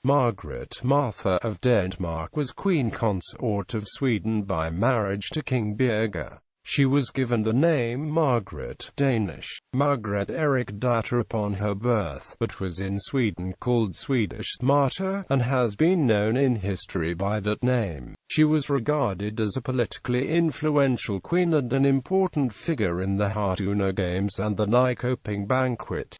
Margaret Martha of Denmark was queen consort of Sweden by marriage to King Birger. She was given the name Margaret (Danish, Margrete Eriksdatter) upon her birth, but was in Sweden called Swedish Märta, and has been known in history by that name. She was regarded as a politically influential queen and an important figure in the Håtuna Games and the Nyköping Banquet.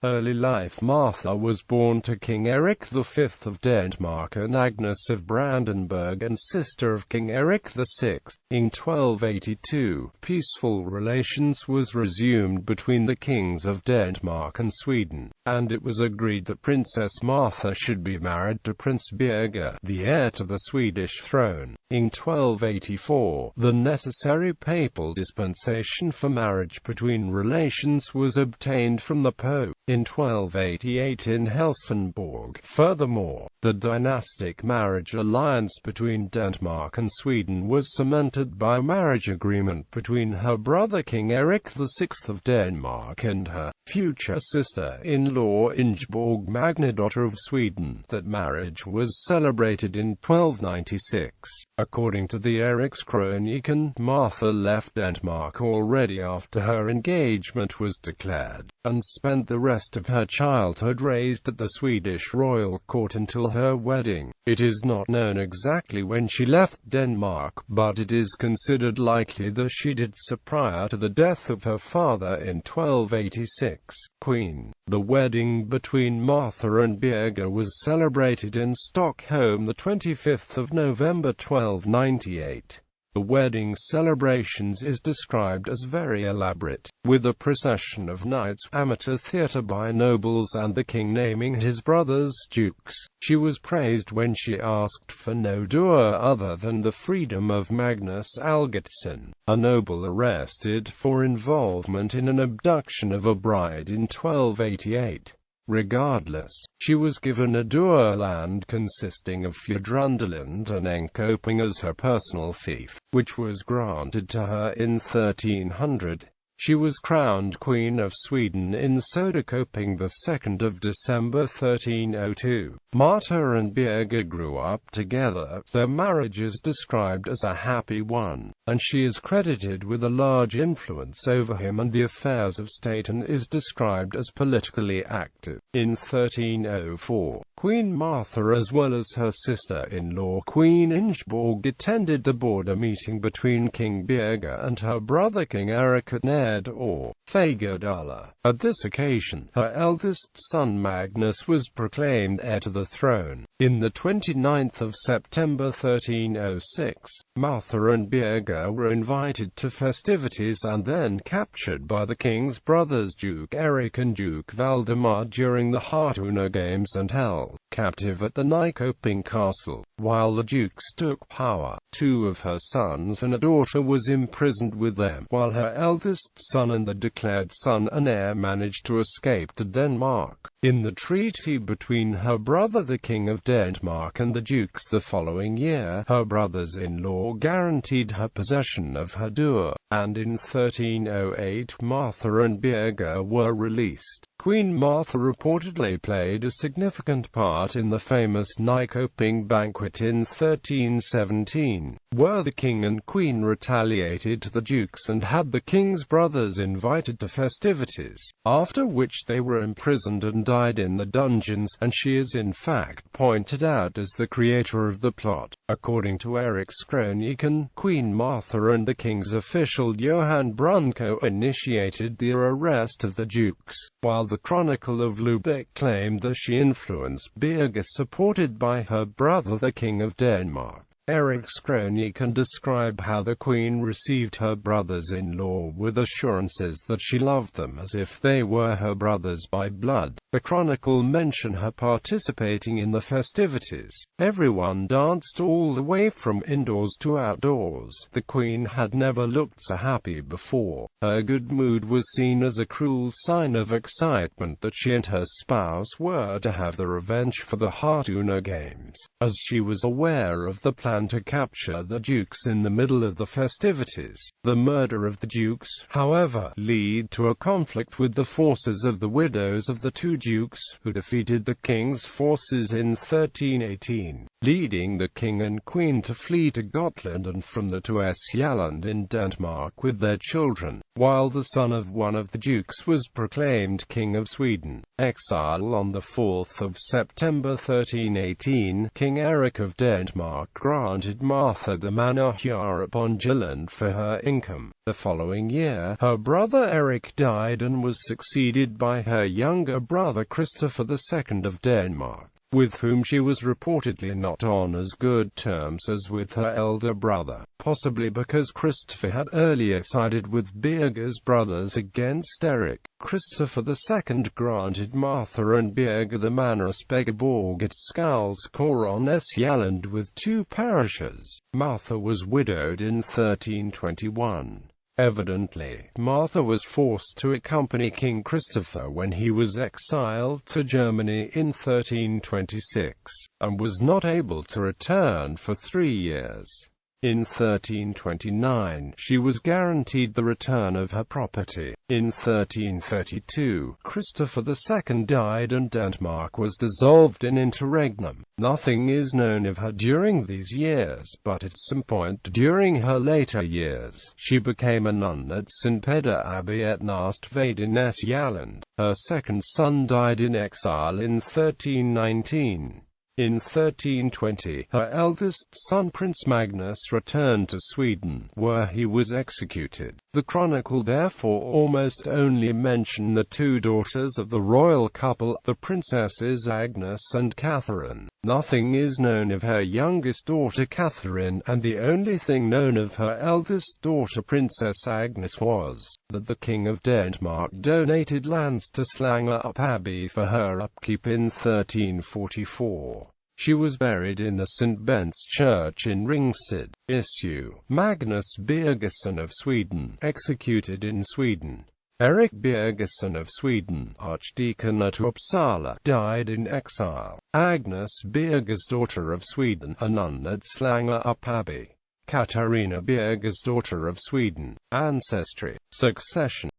Early life. Martha was born to King Erik V of Denmark and Agnes of Brandenburg, and sister of King Erik VI. In 1282, peaceful relations was resumed between the kings of Denmark and Sweden, and it was agreed that Princess Martha should be married to Prince Birger, the heir to the Swedish throne. In 1284, the necessary papal dispensation for marriage between relations was obtained from the Pope in 1288 in Helsingborg. Furthermore, the dynastic marriage alliance between Denmark and Sweden was cemented by marriage agreement between her brother King Erik VI of Denmark and her future sister-in-law Ingeborg Magnadotter of Sweden. That marriage was celebrated in 1296. According to the Erikskroniken, Martha left Denmark already after her engagement was declared, and spent the rest of her childhood raised at the Swedish royal court until her wedding. It is not known exactly when she left Denmark, but it is considered likely that she did so prior to the death of her father in 1286. Queen. The wedding between Martha and Birger was celebrated in Stockholm the 25th of November 1298. The wedding celebrations is described as very elaborate, with a procession of knights, amateur theatre by nobles and the king naming his brothers dukes. She was praised when she asked for no doer other than the freedom of Magnus Algertsson, a noble arrested for involvement in an abduction of a bride in 1288. Regardless, she was given a doer land consisting of Fjordrundeland and Nyköping as her personal fief, which was granted to her in 1300. She was crowned Queen of Sweden in Söderköping the 2nd of December 1302. Martha and Birger grew up together. Their marriage is described as a happy one, and she is credited with a large influence over him and the affairs of state, and is described as politically active. In 1304, Queen Martha as well as her sister-in-law Queen Ingeborg attended the border meeting between King Birger and her brother King Erik at Ned or Fagerdala. At this occasion, her eldest son Magnus was proclaimed heir to the throne. In the 29th of September 1306, Martha and Birger were invited to festivities and then captured by the king's brothers Duke Erik and Duke Valdemar during the Håtuna Games and held captive at the Nyköping castle. While the dukes took power, two of her sons and a daughter was imprisoned with them, while her eldest son and the declared son and heir managed to escape to Denmark. In the treaty between her brother the King of Denmark and the dukes the following year, her brothers-in-law guaranteed her possession of her doer, and in 1308 Martha and Birger were released. Queen Martha reportedly played a significant part in the famous Nyköping Banquet in 1317, where the king and queen retaliated to the dukes and had the king's brothers invited to festivities, after which they were imprisoned and died in the dungeons, and she is in fact pointed out as the creator of the plot. According to Erikskroniken, Queen Martha and the king's official Johan Brunko initiated the arrest of the dukes, while the Chronicle of Lubeck claimed that she influenced Birger, supported by her brother the King of Denmark. Erikskroniken describe how the queen received her brothers-in-law with assurances that she loved them as if they were her brothers by blood. The chronicle mention her participating in the festivities. Everyone danced all the way from indoors to outdoors. The queen had never looked so happy before. Her good mood was seen as a cruel sign of excitement that she and her spouse were to have the revenge for the Håtuna Games, as she was aware of the plan to capture the dukes in the middle of the festivities. The murder of the dukes, however, led to a conflict with the forces of the widows of the two two dukes, who defeated the king's forces in 1318, leading the king and queen to flee to Gotland and from there to Sjælland in Denmark with their children, while the son of one of the dukes was proclaimed King of Sweden. Exile. On the 4th of September 1318, King Erik of Denmark granted Märta the manor here on Jylland for her income. The following year, her brother Erik died and was succeeded by her younger brother Christopher II of Denmark, with whom she was reportedly not on as good terms as with her elder brother, possibly because Christopher had earlier sided with Birger's brothers against Erik. Christopher II granted Märta and Birger the manor Spegeborg at Skalskor on Sjælland with 2 parishes. Märta was widowed in 1321. Evidently, Märta was forced to accompany King Christopher when he was exiled to Germany in 1326, and was not able to return for 3 years. In 1329, she was guaranteed the return of her property. In 1332, Christopher II died and Denmark was dissolved in interregnum. Nothing is known of her during these years, but at some point during her later years, she became a nun at St. Peder Abbey at Næstved in Sjælland. Her second son died in exile in 1319. In 1320, her eldest son Prince Magnus returned to Sweden, where he was executed. The chronicle therefore almost only mention the 2 daughters of the royal couple, the princesses Agnes and Catherine. Nothing is known of her youngest daughter Catherine, and the only thing known of her eldest daughter Princess Agnes was that the King of Denmark donated lands to Slangerup Abbey for her upkeep in 1344. She was buried in the St. Bent's Church in Ringsted. Issue. Magnus Birgersson of Sweden, executed in Sweden. Erik Birgersson of Sweden, Archdeacon at Uppsala, died in exile. Agnes Birgersdatter of Sweden, a nun at Slangerup Abbey. Katarina Birgersdatter of Sweden. Ancestry. Succession.